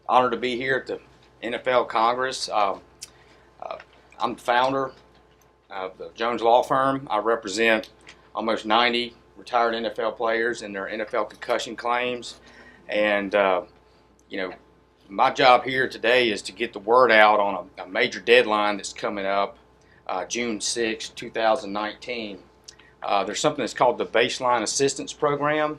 Honored to be here at the NFL Congress. I'm the founder of the Jones Law Firm. I represent almost 90 retired NFL players and their NFL concussion claims. And, my job here today is to get the word out on a major deadline that's coming up June 6, 2019. There's something that's called the Baseline Assistance Program,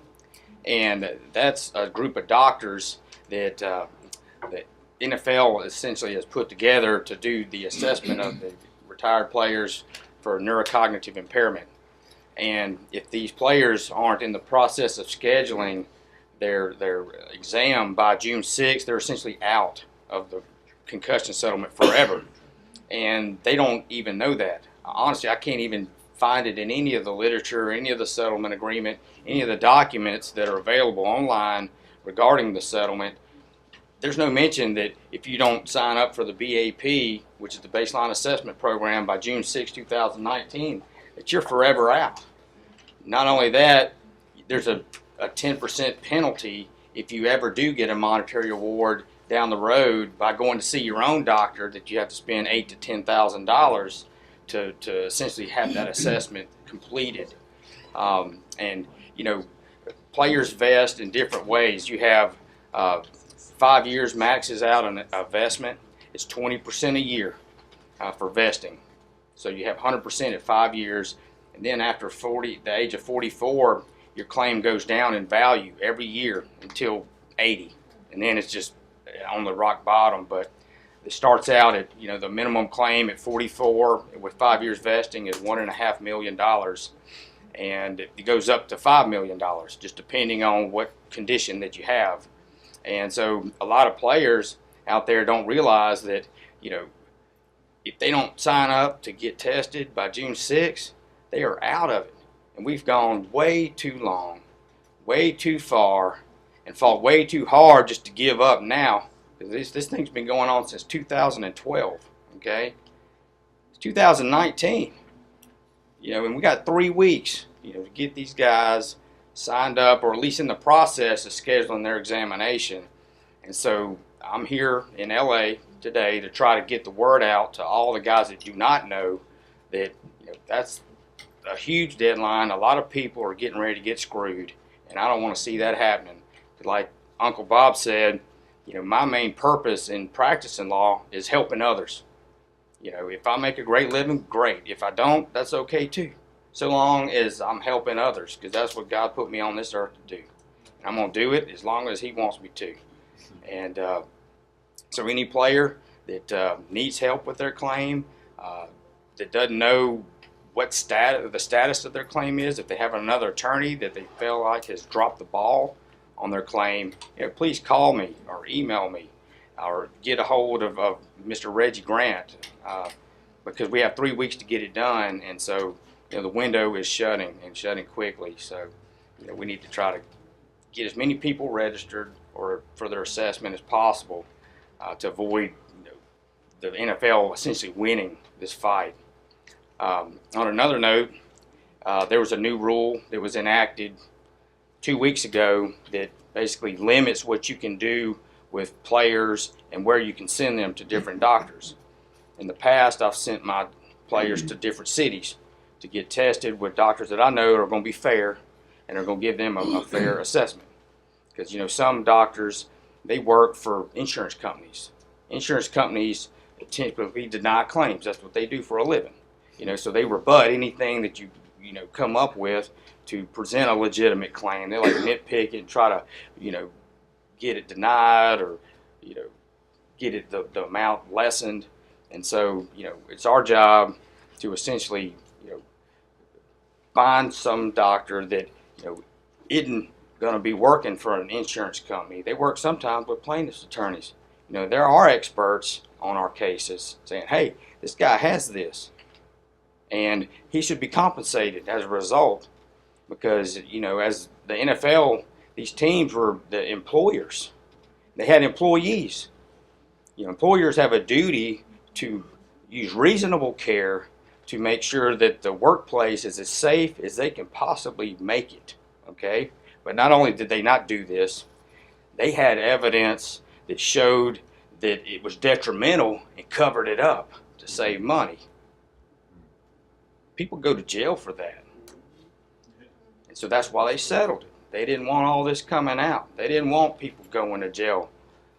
and that's a group of doctors that the NFL essentially has put together to do the assessment of the retired players for neurocognitive impairment. And if these players aren't in the process of scheduling their exam by June 6th, they're essentially out of the concussion settlement forever. And they don't even know that. Honestly, I can't even find it in any of the literature, any of the settlement agreement, any of the documents that are available online regarding the settlement. There's no mention that if you don't sign up for the BAP, which is the Baseline Assessment Program, by June 6, 2019, that you're forever out. Not only that, there's a 10% penalty if you ever do get a monetary award down the road by going to see your own doctor, that you have to spend $8,000 to $10,000 to essentially have that assessment completed. Players vest in different ways. You have 5 years maxes out on a vestment. It's 20% a year for vesting. So you have 100% at 5 years, and then after the age of 44, your claim goes down in value every year until 80, and then it's just on the rock bottom. But it starts out at, the minimum claim at 44 with 5 years vesting is $1.5 million, and it goes up to $5 million, just depending on what condition that you have. And so a lot of players out there don't realize that, if they don't sign up to get tested by June 6th, they are out of it. And we've gone way too long, way too far, and fought way too hard just to give up now. This thing's been going on since 2012, okay? It's 2019, and we got 3 weeks, to get these guys signed up, or at least in the process of scheduling their examination. And so I'm here in LA today to try to get the word out to all the guys that do not know that that's a huge deadline. A lot of people are getting ready to get screwed, and I don't want to see that happening. Like Uncle Bob said, my main purpose in practicing law is helping others. If I make a great living, great. If I don't, that's okay too, so long as I'm helping others, because that's what God put me on this earth to do. And I'm going to do it as long as He wants me to. And so any player that needs help with their claim, that doesn't know what the status of their claim is, if they have another attorney that they feel like has dropped the ball on their claim, please call me or email me or get a hold of Mr. Reggie Grant, because we have 3 weeks to get it done, and so the window is shutting quickly. So we need to try to get as many people registered or for their assessment as possible to avoid the NFL essentially winning this fight. On another note, there was a new rule that was enacted 2 weeks ago that basically limits what you can do with players and where you can send them to different doctors. In the past, I've sent my players to different cities to get tested with doctors that I know are going to be fair and are going to give them a fair assessment. Because, some doctors, they work for insurance companies. Insurance companies typically deny claims. That's what they do for a living. So they rebut anything that you come up with to present a legitimate claim. They like nitpick it and try to, get it denied or, get it the amount lessened. And so, it's our job to essentially, find some doctor that, isn't going to be working for an insurance company. They work sometimes with plaintiff's attorneys. There are experts on our cases saying, hey, this guy has this, and he should be compensated as a result, because, as the NFL, these teams were the employers. They had employees. Employers have a duty to use reasonable care to make sure that the workplace is as safe as they can possibly make it, okay? But not only did they not do this, they had evidence that showed that it was detrimental and covered it up to save money. People go to jail for that. And so that's why they settled it. They didn't want all this coming out. They didn't want people going to jail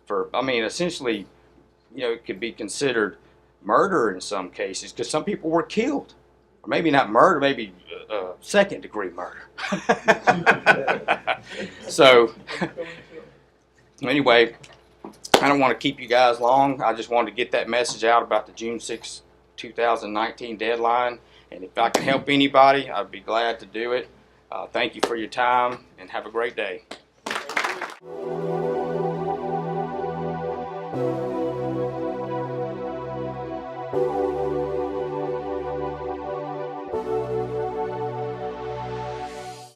for, I mean, essentially, you know, it could be considered murder in some cases because some people were killed. Or maybe not murder, maybe second degree murder. So, anyway, I don't want to keep you guys long. I just wanted to get that message out about the June 6, 2019 deadline. And if I can help anybody, I'd be glad to do it. Thank you for your time and have a great day.